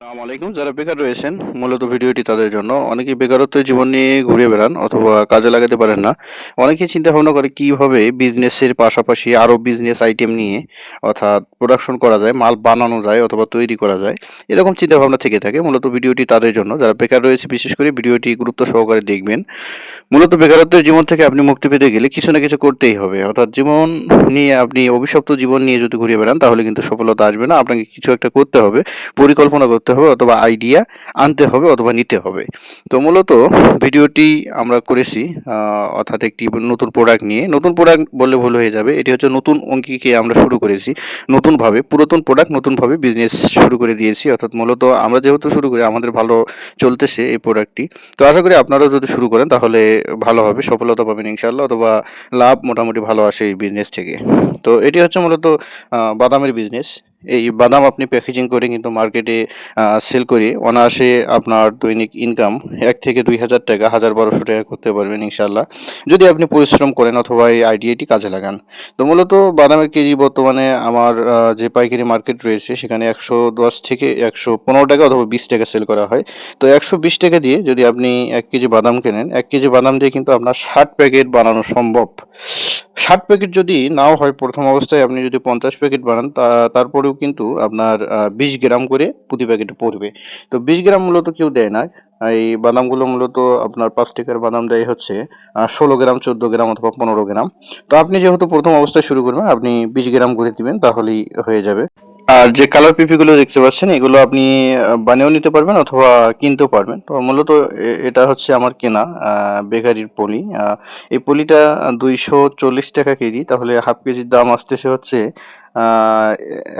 আসসালামু আলাইকুম। যারা বেকার রয়েছেন মূলত ভিডিওটি তাদের জন্য। অনেকেই বেকারত্বের জীবন নিয়ে ঘুরে বেড়ান অথবা কাজে লাগাতে পারেন না। অনেকেই চিন্তা ভাবনা করে কিভাবে বিজনেসের পাশাপাশি আরো বিজনেস আইটেম নিয়ে অর্থাৎ প্রোডাকশন করা যায়, মাল বানানো যায় অথবা তৈরি করা যায়। এরকম চিন্তা ভাবনা থেকে থাকে। মূলত ভিডিওটি তাদের জন্য যারা বেকার রয়েছে, বিশেষ করে ভিডিওটি গুরুত্ব সহকারে দেখবেন। মূলত বেকারত্বের জীবন থেকে আপনি মুক্তি পেতে গেলে কিছু না কিছু করতেই হবে। অর্থাৎ জীবন নিয়ে আপনি অভিশপ্ত জীবন নিয়ে যদি ঘুরে বেড়ান তাহলে কিন্তু সফলতা আসবে না। আপনাকে কিছু একটা করতে হবে, পরিকল্পনা করতে হবে অথবা আইডিয়া আনতে হবে অথবা নিতে হবে। তো মূলত ভিডিওটি আমরা করেছি অর্থাৎ একটি নতুন প্রোডাক্ট নিয়ে। নতুন প্রোডাক্ট বললে ভুল হয়ে যাবে। এটি হচ্ছে নতুন অঙ্কিকে আমরা শুরু করেছি। নতুনভাবে পুরাতন প্রোডাক্ট নতুনভাবে বিজনেস শুরু করে দিয়েছি। অর্থাৎ মূলত আমরা যেহেতু শুরু করি আমাদের ভালো চলতেছে এই প্রোডাক্টটি। তো আশা করি আপনারাও যদি শুরু করেন তাহলে ভালো হবে, সফলতা পাবেন ইনশাআল্লাহ অথবা লাভ মোটামুটি ভালো আসে এই বিজনেস থেকে। তো এটি হচ্ছে মূলত বাদামের বিজনেস। এই বাদাম আপনি প্যাকেজিং করে কিন্তু মার্কেটে সেল করে অনায়াসে আপনার দৈনিক ইনকাম ১ থেকে ২,০০০ টাকা, ১,০০০-১,২০০ টাকা করতে পারবেন ইনশাআল্লাহ। যদি আপনি পরিশ্রম করেন অথবা এই আইডিয়াটি কাজে লাগান। তো মূলত বাদামের কেজি বর্তমানে আমার যে পাইকারি মার্কেট রয়েছে সেখানে ১১০ থেকে ১১৫ টাকা অথবা ২০ টাকা সেল করা হয়। তো ১২০ টাকা দিয়ে যদি আপনি ১ কেজি বাদাম কেনেন, ১ কেজি বাদাম দিয়ে কিন্তু আপনার ৬০ প্যাকেট বানানো সম্ভব। ৬০ প্যাকেট যদি নাও হয়, প্রথম অবস্থায় আপনি যদি ৫০ প্যাকেট বানান তারপরেও কিন্তু আপনার ২০ গ্রাম করে প্রতি প্যাকেটে পড়বে। তো ২০ গ্রাম মূলত কেউ দেয় না। এই বাদামগুলো মূলত আপনার ৫ টাকার বাদাম দেয় হচ্ছে ১৬ গ্রাম, ১৪ গ্রাম অথবা ১৫ গ্রাম। তো আপনি যেহেতু প্রথম অবস্থায় শুরু করবেন, আপনি ২০ গ্রাম করে দিবেন তাহলেই হয়ে যাবে। আর যে কালার পিপিগুলো দেখতে পাচ্ছেন এগুলো আপনি বানিয়েও নিতে পারবেন অথবা কিনতেও পারবেন। তো মূলত এটা হচ্ছে আমার কেনা বেকারির পলি। এই পলিটা ২৪০ টাকা কেজি, তাহলে হাফ কেজির দাম আসতেছে হচ্ছে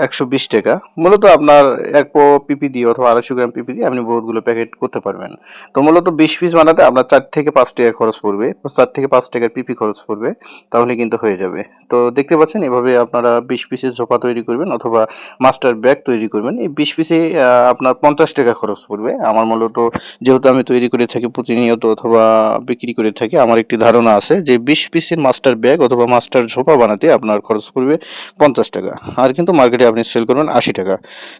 ১২০ টাকা। মূলত আপনার ১ পিপি দিয়ে অথবা ২৫০ গ্রাম পিপি দিয়ে আপনি বহুতগুলো প্যাকেট করতে পারবেন। তো মূলত ২০ পিস বানাতে আপনার ৪ থেকে ৫ টাকা খরচ পড়বে। ৪ থেকে ৫ টাকার পিপি খরচ পড়বে, তাহলে কিন্তু হয়ে যাবে। তো দেখতে পাচ্ছেন এভাবে আপনারা ২০ পিসের ঝোপা তৈরি করবেন অথবা মাস্টার ব্যাগ তৈরি করবেন। এই ২০ পিসে আপনার ৫০ টাকা খরচ পড়বে। আমার মূলত যেহেতু আমি তৈরি করে থাকি প্রতিনিয়ত অথবা বিক্রি করে থাকি, আমার একটি ধারণা আছে যে ২০ পিসের মাস্টার ব্যাগ অথবা মাস্টার ঝোপা বানাতে আপনার খরচ পড়বে ৫০ টাকা। আর কিন্তু মার্কেটে আপনি সেল করবেন ৮০ টাকা।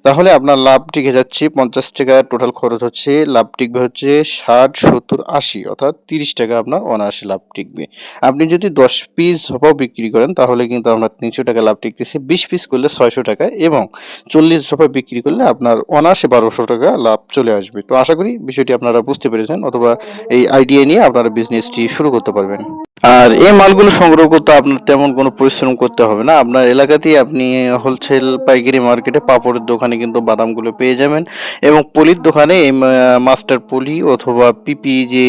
তাহলে আপনার লাভ টিকে যাচ্ছে ৫০ টাকা টোটাল খরচ হচ্ছে, লাভ টিকবে হচ্ছে ৬০, ৭০, ৮০ অর্থাৎ ৩০ টাকা আপনার অনায়াসে লাভ টিকবে। আপনি যদি ১০ পিস ঝোপাও বিক্রি করেন তাহলে কিন্তু আপনার ৩০০ টাকা লাভ টিকতেছে। ২০ পিস করলে ৬০০ টাকা এবং ৪০ ঝোপা বিক্রি করলে আপনার অনায়াসে ১২০০ টাকা লাভ চলে আসবে। তো আশা করি বিষয়টি আপনারা বুঝতে পেরেছেন অথবা এই আইডিয়া নিয়ে আপনারা বিজনেসটি শুরু করতে পারবেন। আর এই মালগুলো সংগ্রহ করতে আপনার তেমন কোনো পরিশ্রম করতে হবে না। আপনার এলাকাতেই আপনি হোলসেল পাইকারি মার্কেটে পাপড়ের দোকানে কিন্তু বাদামগুলো পেয়ে যাবেন এবং পলির দোকানে এই মাস্টার পলি অথবা পিপি যে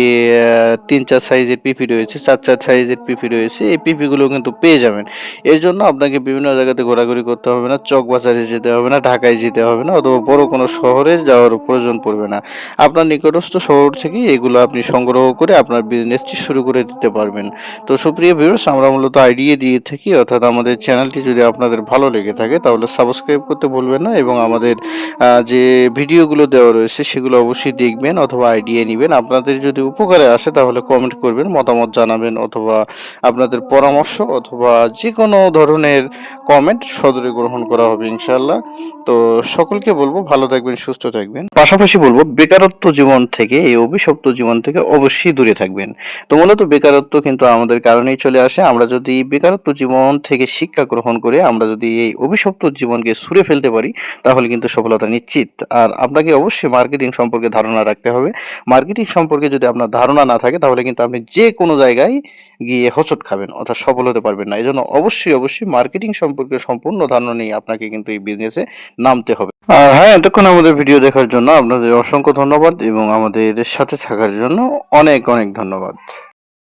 ৩-৪ সাইজের পিপি রয়েছে, ৪-৪ সাইজের পিপি রয়েছে, এই পিপিগুলো কিন্তু পেয়ে যাবেন। এর জন্য আপনাকে বিভিন্ন জায়গাতে ঘোরাঘুরি করতে হবে না, চকবাজারে যেতে হবে না, ঢাকায় যেতে হবে না অথবা বড় কোনো শহরে যাওয়ার প্রয়োজন পড়বে না। আপনার নিকটস্থ শহর থেকেই এগুলো আপনি সংগ্রহ করে আপনার বিজনেসটি শুরু করে দিতে পারবেন। তো সুপ্রিয় ভিউয়ার্স, আমরা মূলত আইডিয়া দিয়ে থাকি অর্থাৎ আমাদের চ্যানেলটি যদি আপনাদের ভালো লেগে থাকে তাহলে সাবস্ক্রাইব করতে ভুলবেন না এবং আমাদের যে ভিডিওগুলো দেওয়া রয়েছে সেগুলো অবশ্যই দেখবেন অথবা আইডিয়া নেবেন। আপনাদের যদি উপকারে আসে তাহলে কমেন্ট করবেন, মতামত জানাবেন অথবা আপনাদের পরামর্শ অথবা যে কোনো ধরনের কমেন্ট সদরে গ্রহণ করা হবে ইনশাআল্লাহ। তো সকলকে বলবো ভালো থাকবেন, সুস্থ থাকবেন। পাশাপাশি বলবো বেকারত্ব জীবন থেকে, এই অভিশপ্ত জীবন থেকে অবশ্যই দূরে থাকবেন। তো মূলত বেকারত্ব কিন্তু আমাদের কারণেই চলে আসে। আমরা যদি বেকারত্ব জীবন থেকে শিক্ষা গ্রহণ করে আমরা যদি এই অভিশপ্ত জীবনকে ছুঁড়ে ফেলতে পারি তাহলে কিন্তু সফলতা নিশ্চিত। আর আপনাকে অবশ্যই মার্কেটিং সম্পর্কে ধারণা রাখতে হবে। মার্কেটিং সম্পর্কে যদি আপনার ধারণা না থাকে তাহলে কিন্তু আপনি যে কোনো জায়গায় গিয়ে হোঁচট খাবেন অর্থাৎ সফল হতে পারবেন না। এজন্য অবশ্যই মার্কেটিং সম্পর্কে সম্পূর্ণ ধারণা নিয়ে আপনাকে কিন্তু এই বিজনেসে নামতে হবে। আর হ্যাঁ, এতক্ষণ আমাদের ভিডিও দেখার জন্য আপনাদের অসংখ্য ধন্যবাদ এবং আমাদের সাথে থাকার জন্য অনেক অনেক ধন্যবাদ।